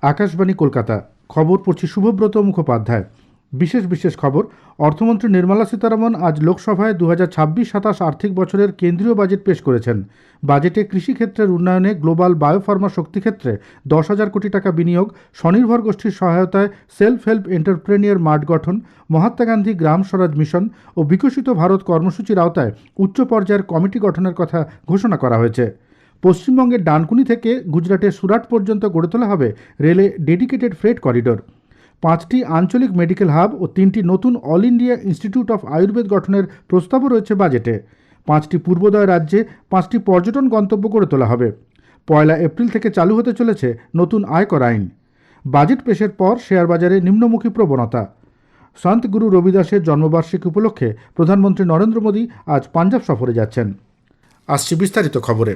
আকাশবাণী কলকাতা। খবর পড়ছি শুভব্রত মুখোপাধ্যায়। বিশেষ খবর। অর্থমন্ত্রী নির্মলা সীতারমণ আজ লোকসভায় 2026-27 আর্থিক বছরের কেন্দ্রীয় বাজেট পেশ করেছেন। বাজেটে কৃষিক্ষেত্রের উন্নয়নে গ্লোবাল বায়োফার্মা শক্তিক্ষেত্রে 10,000 কোটি টাকা বিনিয়োগ, স্বনির্ভর গোষ্ঠীর সহায়তায় সেলফ হেল্প এন্টারপ্রেনিয়র মাঠ গঠন, মহাত্মা গান্ধী গ্রাম স্বরাজ মিশন ও বিকশিত ভারত কর্মসূচির আওতায় উচ্চ পর্যায়ের কমিটি গঠনের কথা ঘোষণা করা হয়েছে। পশ্চিমবঙ্গের ডানকুনি থেকে গুজরাটের সুরাট পর্যন্ত গড়ে তোলা হবে রেলে ডেডিকেটেড ফ্রেট করিডোর। 5টি আঞ্চলিক মেডিকেল হাব ও 3টি নতুন all India institute of Ayurveda গঠনের প্রস্তাবও রয়েছে বাজেটে। 5টি পূর্বোদয় রাজ্যে 5টি পর্যটন গন্তব্য গড়ে তোলা হবে। 1 এপ্রিল থেকে চালু হতে চলেছে নতুন আয়কর আইন। বাজেট পেশের পর শেয়ার বাজারে নিম্নমুখী প্রবণতা। সন্ত গুরু রবিদাসের জন্মবার্ষিকী উপলক্ষে প্রধানমন্ত্রী নরেন্দ্র মোদী আজ পাঞ্জাব সফরে যাচ্ছেন। আসছে বিস্তারিত খবরে।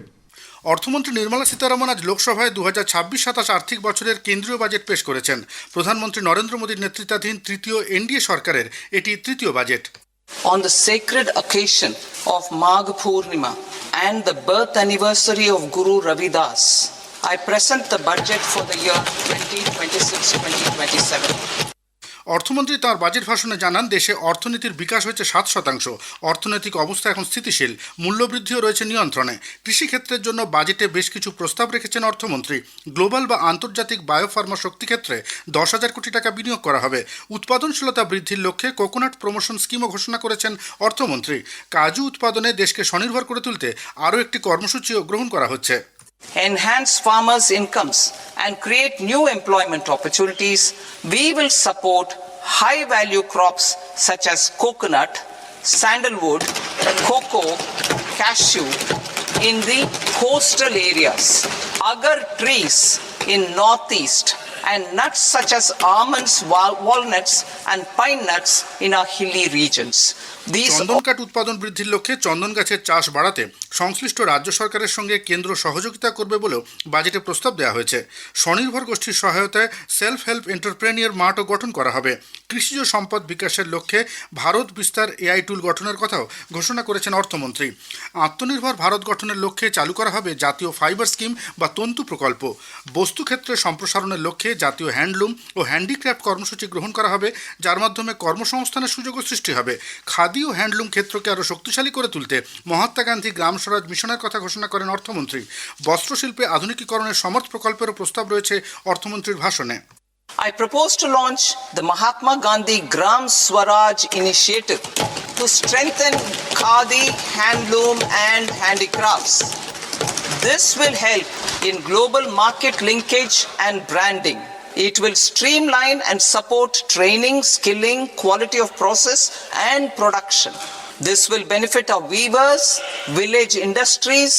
অর্থমন্ত্রী নির্মলা সীতারমণ আজ লোকসভায় 2026-27 আর্থিক বছরের কেন্দ্রীয় বাজেট পেশ করেছেন। প্রধানমন্ত্রী নরেন্দ্র মোদীর নেতৃত্বাধীন তৃতীয় এনডিএ সরকারের এটি তৃতীয় budget. On the sacred occasion of Magh Purnima and the birth anniversary of Guru Ravidas, I present the budget for the year 2026-2027. অর্থমন্ত্রী তাঁর বাজেট ভাষণে জানান, দেশে অর্থনীতির বিকাশ হয়েছে 7%, অর্থনৈতিক অবস্থা এখন স্থিতিশীল, মূল্যবৃদ্ধিও রয়েছে নিয়ন্ত্রণে। কৃষিক্ষেত্রের জন্য বাজেটে বেশ কিছু প্রস্তাব রেখেছেন অর্থমন্ত্রী। গ্লোবাল বা আন্তর্জাতিক বায়োফার্মা শক্তি ক্ষেত্রে 10,000 কোটি টাকা বিনিয়োগ করা হবে। উৎপাদনশীলতা বৃদ্ধির লক্ষ্যে কোকোনাট প্রমোশন স্কিমও ঘোষণা করেছেন অর্থমন্ত্রী। কাজু উৎপাদনে দেশকে স্বনির্ভর করে তুলতে আরও একটি কর্মসূচিও গ্রহণ করা হচ্ছে। Enhance farmers' incomes and create new employment opportunities. We will support high-value crops such as coconut, sandalwood, cocoa, cashew in the coastal areas, agar trees in northeast, and nuts such as almonds, walnuts, and pine nuts in our hilly regions. চন্দন কাঠ উৎপাদন বৃদ্ধির লক্ষ্যে চন্দন গাছের চাষ বাড়াতে সংশ্লিষ্ট রাজ্য সরকারের সঙ্গে কেন্দ্র সহযোগিতা করবে বলেও বাজেটে প্রস্তাব দেওয়া হয়েছে। স্বনির্ভর গোষ্ঠীর সহায়তায় সেলফ হেল্প এন্টারপ্রেনিয়র মাঠও গঠন করা হবে। কৃষিজ সম্পদ বিকাশের লক্ষ্যে ভারত বিস্তার এআই টুল গঠনের কথাও ঘোষণা করেছেন অর্থমন্ত্রী। আত্মনির্ভর ভারত গঠনের লক্ষ্যে চালু করা হবে জাতীয় ফাইবার স্কিম বা তন্তু প্রকল্প। বস্তু ক্ষেত্রে সম্প্রসারণের লক্ষ্যে জাতীয় হ্যান্ডলুম ও হ্যান্ডিক্রাফট কর্মসূচি গ্রহণ করা হবে, যার মাধ্যমে কর্মসংস্থানের সুযোগও সৃষ্টি হবে। খাদি ও হ্যান্ডলুম ক্ষেত্রকে আরও শক্তিশালী করে তুলতে মহাত্মা গান্ধী গ্রাম স্বরাজ মিশনের কথা ঘোষণা করেন অর্থমন্ত্রী। বস্ত্রশিল্পে আধুনিকীকরণের সমর্থ প্রকল্পেরও প্রস্তাব রয়েছে অর্থমন্ত্রীর ভাষণে। I propose to launch the Mahatma Gandhi Gram Swaraj initiative to strengthen khadi, handloom and handicrafts. This will help in global market linkage and branding. It will streamline and support training, skilling, quality of process and production. This will benefit our weavers, village industries,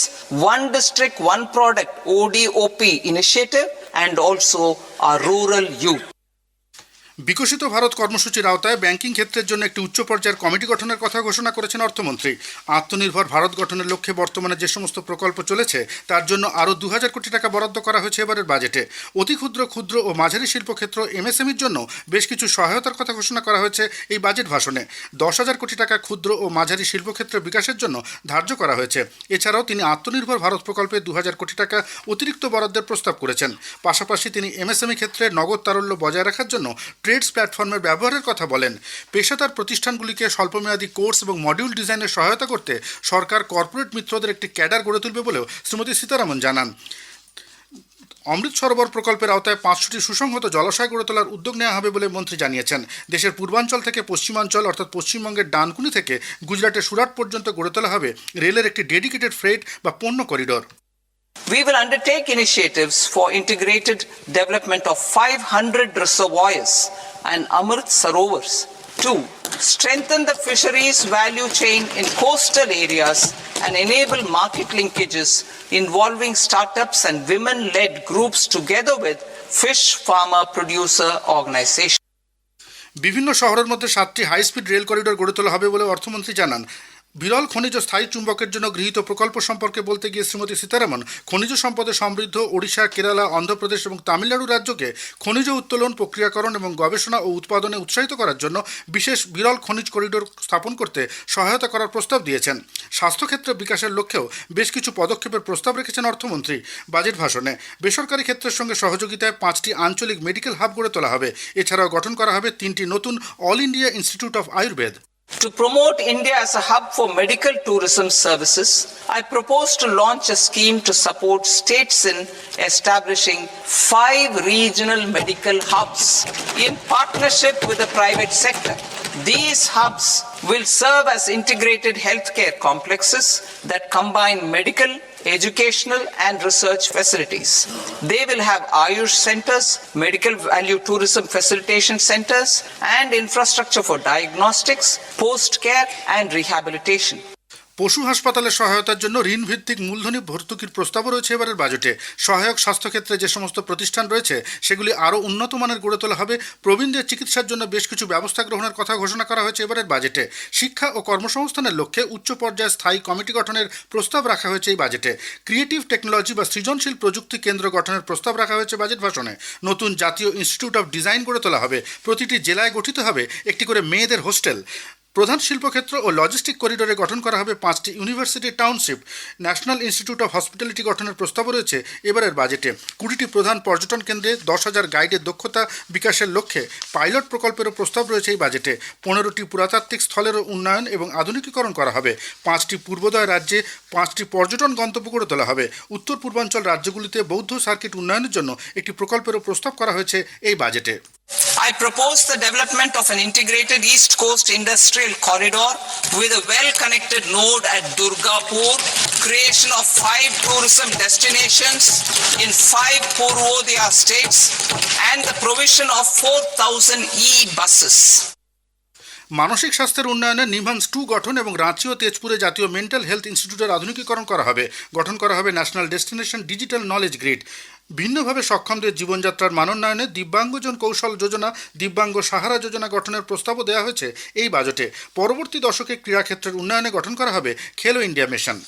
one district, one product ODOP initiative and also our rural youth. বিকশিত ভারত কর্মসূচির আওতায় banking ক্ষেত্রের জন্য একটি উচ্চ পর্যায়ের committee গঠনের কথা ঘোষণা করেছেন অর্থমন্ত্রী। আত্মনির্ভর ভারত গঠনের লক্ষ্যে বর্তমানে যে সমস্ত প্রকল্প চলেছে তার জন্য আরও 2,000 কোটি টাকা বরাদ্দ করা হয়েছে এবারের বাজেটে। অতি ক্ষুদ্র ও মাঝারি শিল্পক্ষেত্র এমএসএমইর জন্য বেশ কিছু সহায়তার কথা ঘোষণা করা হয়েছে এই বাজেট ভাষণে। 10,000 কোটি টাকা ক্ষুদ্র ও মাঝারি শিল্পক্ষেত্রের বিকাশের জন্য ধার্য করা হয়েছে। এছাড়াও তিনি আত্মনির্ভর ভারত প্রকল্পে 2,000 কোটি টাকা অতিরিক্ত বরাদ্দের প্রস্তাব করেছেন। পাশাপাশি তিনি এমএসএমই ক্ষেত্রে নগদ তারল্য বজায় রাখার জন্য ট্রেডস প্ল্যাটফর্মের ব্যবহারের কথা বলেন। পেশাদার প্রতিষ্ঠানগুলিকে স্বল্পমেয়াদী কোর্স এবং মডিউল ডিজাইনের সহায়তা করতে সরকার কর্পোরেট মিত্রদের একটি ক্যাডার গড়ে তুলবে বলেও শ্রীমতী সীতারমণ জানান। অমৃত সরোবর প্রকল্পের আওতায় 500টি সুসংহত জলাশয় গড়ে তোলার উদ্যোগ নেওয়া হবে বলে মন্ত্রী জানিয়েছেন। দেশের পূর্বাঞ্চল থেকে পশ্চিমাঞ্চল অর্থাৎ পশ্চিমবঙ্গের ডানকুনি থেকে গুজরাটের সুরাট পর্যন্ত গড়ে তোলা হবে রেলের একটি ডেডিকেটেড ফ্রেট বা পণ্য corridor. We will undertake initiatives for integrated development of 500 reservoirs and Amrit Sarovars to strengthen the fisheries value chain in coastal areas and enable market linkages involving startups and women-led groups together with fish farmer producer organizations. বিভিন্ন শহরের মধ্যে 7টি high speed rail corridor গড়ে তোলা হবে বলে অর্থমন্ত্রী জানান। বিরল খনিজ স্থায়ী চুম্বকের জন্য গৃহীত প্রকল্প সম্পর্কে বলতে গিয়ে শ্রীমতী সীতারামন খনিজ সম্পদে সমৃদ্ধ ওড়িশা, কেরালা, অন্ধ্রপ্রদেশ এবং তামিলনাড়ু রাজ্যকে খনিজ উত্তোলন, প্রক্রিয়াকরণ এবং গবেষণা ও উৎপাদনে উৎসাহিত করার জন্য বিশেষ বিরল খনিজ করিডোর স্থাপন করতে সহায়তা করার প্রস্তাব দিয়েছেন। স্বাস্থ্যক্ষেত্রে বিকাশের লক্ষ্যেও বেশ কিছু পদক্ষেপের প্রস্তাব রেখেছেন অর্থমন্ত্রী বাজেট ভাষণে। বেসরকারি ক্ষেত্রের সঙ্গে সহযোগিতায় 5টি আঞ্চলিক মেডিকেল হাব গড়ে তোলা হবে। এছাড়াও গঠন করা হবে 3টি নতুন all India institute of Ayurveda. To promote India as a hub for medical tourism services, I propose to launch a scheme to support states in establishing 5 regional medical hubs in partnership with the private sector. These hubs will serve as integrated healthcare complexes that combine medical, educational and research facilities. They will have Ayush centers, medical value tourism facilitation centers and infrastructure for diagnostics, post-care and rehabilitation. পশু হাসপাতালের সহায়তার জন্য ঋণ ভিত্তিক মূলধনী ভর্তুকির প্রস্তাবও রয়েছে এবারের বাজেটে। সহায়ক স্বাস্থ্যক্ষেত্রে যে সমস্ত প্রতিষ্ঠান রয়েছে সেগুলি আরও উন্নত মানের গড়ে তোলা হবে। প্রবীণদের চিকিৎসার জন্য বেশ কিছু ব্যবস্থা গ্রহণের কথা ঘোষণা করা হয়েছে এবারের বাজেটে। শিক্ষা ও কর্মসংস্থানের লক্ষ্যে উচ্চ পর্যায়ে স্থায়ী কমিটি গঠনের প্রস্তাব রাখা হয়েছে এই বাজেটে। ক্রিয়েটিভ টেকনোলজি বা সৃজনশীল প্রযুক্তি কেন্দ্র গঠনের প্রস্তাব রাখা হয়েছে বাজেট ভাষণে। নতুন জাতীয় ইনস্টিটিউট অফ ডিজাইন গড়ে তোলা হবে। প্রতিটি জেলায় গঠিত হবে একটি করে মেয়েদের হোস্টেল। প্রধান শিল্পক্ষেত্র ও লজিস্টিক করিডোরে গঠন করা হবে 5টি university township. National institute of hospitality গঠনের প্রস্তাবও রয়েছে এবারের বাজেটে। 20টি প্রধান পর্যটন কেন্দ্রে 10,000 গাইডের দক্ষতা বিকাশের লক্ষ্যে পাইলট প্রকল্পেরও প্রস্তাব রয়েছে এই বাজেটে। 15টি পুরাতাত্ত্বিক স্থলেরও উন্নয়ন এবং আধুনিকীকরণ করা হবে। 5টি পূর্বোদয় রাজ্যে 5টি পর্যটন গন্তব্য গড়ে তোলা হবে। উত্তর পূর্বাঞ্চল রাজ্যগুলিতে বৌদ্ধ সার্কিট উন্নয়নের জন্য একটি প্রকল্পেরও প্রস্তাব করা হয়েছে এই বাজেটে। I propose the development of an integrated East Coast industrial corridor with a well-connected node at Durgapur, creation of 5 tourism destinations in 5 Purvodaya states, and the provision of 4,000 e-buses. মানসিক স্বাস্থ্যের উন্নয়নে নিমহান্স 2 গঠন এবং রাঁচি ও তেজপুরে জাতীয় মেন্টাল হেলথ ইনস্টিটিউটের আধুনিকীকরণ করা হবে। গঠন করা হবে national destination digital knowledge grid. ভিন্নভাবে সক্ষমদের জীবনযাত্রার মানোন্নয়নে দিব্যাঙ্গজন কৌশল যোজনা, দিব্যাঙ্গ সাহারা যোজনা গঠনের প্রস্তাবও দেওয়া হয়েছে এই বাজেটে। পরবর্তী দশকে ক্রীড়াক্ষেত্রের উন্নয়নে গঠন করা হবে খেলো ইন্ডিয়া মিশন।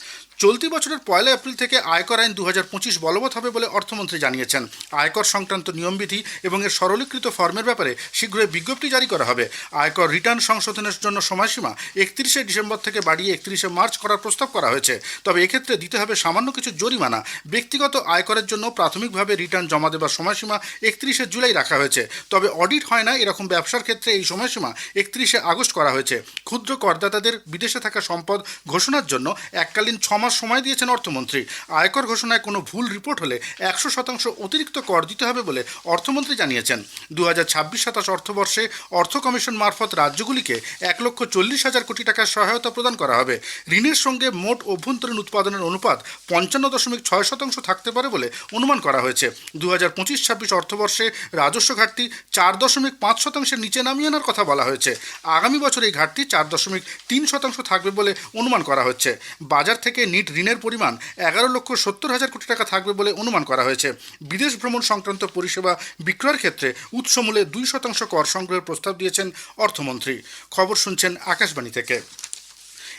চলতি বছরের 1 এপ্রিল থেকে আয়কর আইন 2025 বলবৎ হবে বলে অর্থমন্ত্রী জানিয়েছেন। আয়কর সংক্রান্ত নিয়মবিধি এবং এর সরলীকৃত ফর্মের ব্যাপারে শীঘ্রই বিজ্ঞপ্তি জারি করা হবে। আয়কর রিটার্ন সংশোধনের জন্য সময়সীমা 31শে ডিসেম্বর থেকে বাড়িয়ে 31শে মার্চ করার প্রস্তাব করা হয়েছে। তবে এক্ষেত্রে দিতে হবে সামান্য কিছু জরিমানা। ব্যক্তিগত আয়করের জন্য প্রাথমিকভাবে রিটার্ন জমা দেওয়ার সময়সীমা 31শে জুলাই রাখা হয়েছে। তবে অডিট হয় না এরকম ব্যবসার ক্ষেত্রে এই সময়সীমা 31শে আগস্ট করা হয়েছে। ক্ষুদ্র করদাতাদের বিদেশে থাকা সম্পদ ঘোষণার জন্য এককালীন 6 মাস সময় দিয়েছেন অর্থমন্ত্রী। আয়কর ঘোষণায় কোনো ভুল রিপোর্ট হলে 100% অতিরিক্ত কর দিতে হবে বলে অর্থমন্ত্রী জানিয়েছেন। 2026-27 অর্থবর্ষে অর্থ কমিশন মারফত রাজ্যগুলিকে 1,40,000 কোটি টাকার সহায়তা প্রদান করা হবে। ঋণের সঙ্গে মোট অভ্যন্তরীণ উৎপাদনের অনুপাত 55.6% থাকতে পারে বলে অনুমান করা হয়েছে। 2025-26 অর্থবর্ষে রাজস্ব ঘাটতি 4.5% নিচে নামিয়ে আনার কথা বলা হয়েছে। আগামী বছর এই ঘাটতি 4.3% থাকবে বলে অনুমান করা হচ্ছে। বাজার থেকে নিট ঋণের পরিমাণ 11,70,000 কোটি টাকা থাকবে বলে অনুমান করা হয়েছে। বিদেশ ভ্রমণ সংক্রান্ত পরিষেবা বিক্রয়ের ক্ষেত্রে উৎসমূলে 2% কর সংগ্রহের প্রস্তাব দিয়েছেন অর্থমন্ত্রী। খবর শুনছেন আকাশবাণী থেকে।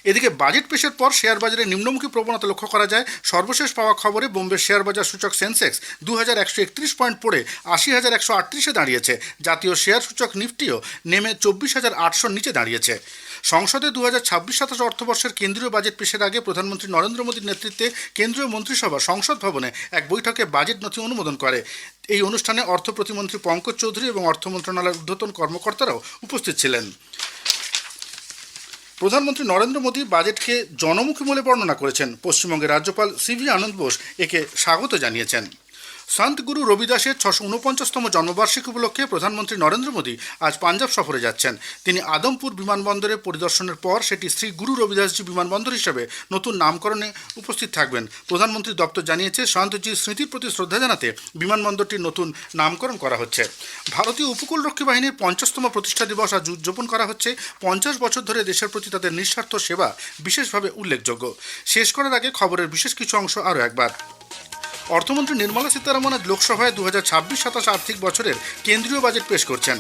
এদিকে বাজেট পেশের পর শেয়ার বাজারে নিম্নমুখী প্রবণতা লক্ষ্য করা যায়। সর্বশেষ পাওয়া খবরে বোম্বে শেয়ার বাজার সূচক সেন্সেক্স 2131 পয়েন্ট পড়ে 80,138-এ দাঁড়িয়েছে। জাতীয় শেয়ার সূচক নিফটিও নেমে 24,800-র নিচে দাঁড়িয়েছে। সংসদে 2026-27 অর্থবর্ষের কেন্দ্রীয় বাজেট পেশের আগে প্রধানমন্ত্রী নরেন্দ্র মোদীর নেতৃত্বে কেন্দ্রীয় মন্ত্রিসভা সংসদ ভবনে এক বৈঠকে বাজেট নথি অনুমোদন করে। এই অনুষ্ঠানে অর্থ প্রতিমন্ত্রী পঙ্কজ চৌধুরী এবং অর্থ মন্ত্রণালয়ের ঊর্ধ্বতন কর্মকর্তারাও উপস্থিত ছিলেন। প্রধানমন্ত্রী নরেন্দ্র মোদী বাজেটকে জনমুখী বলে বর্ণনা করেছেন। পশ্চিমবঙ্গের রাজ্যপাল সিভি আনন্দ বোস একে স্বাগত জানিয়েছেন। সন্ত গুরু রবিদাসের 649তম জন্মবার্ষিকী উপলক্ষে প্রধানমন্ত্রী নরেন্দ্র মোদী আজ পাঞ্জাব সফরে যাচ্ছেন। তিনি আদমপুর বিমানবন্দরে পরিদর্শনের পর সেটি শ্রী গুরু রবিদাসজি বিমানবন্দর হিসেবে নতুন নামকরণে উপস্থিত থাকবেন। প্রধানমন্ত্রী দপ্তর জানিয়েছে, সন্তজির স্মৃতির প্রতি শ্রদ্ধা জানাতে বিমানবন্দরটির নতুন নামকরণ করা হচ্ছে। ভারতীয় উপকূলরক্ষী বাহিনীর 50তম প্রতিষ্ঠা দিবস আজ উদযাপন করা হচ্ছে। 50 বছর ধরে দেশের প্রতি তাদের নিঃস্বার্থ সেবা বিশেষভাবে উল্লেখযোগ্য। শেষ করার আগে খবরের বিশেষ কিছু অংশ আরও একবার। অর্থমন্ত্রী নির্মলা সীতারামন আজ লোকসভায় 2026-27 আর্থিক বছরের কেন্দ্রীয় বাজেট পেশ করছেন।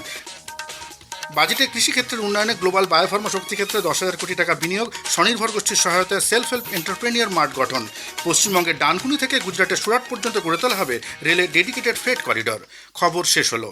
বাজেটে কৃষিক্ষেত্রের উন্নয়নে গ্লোবাল বায়োফার্মা শক্তি ক্ষেত্রে 10,000 কোটি টাকা বিনিয়োগ, স্বনির্ভর গোষ্ঠীর সহায়তায় সেলফ হেল্প এন্টারপ্রেনিয়র মার্ট গঠন। পশ্চিমবঙ্গের ডানকুনি থেকে গুজরাটের সুরাট পর্যন্ত গড়ে তোলা হবে রেলের ডেডিকেটেড ফ্রেট করিডর। খবর শেষ হলো।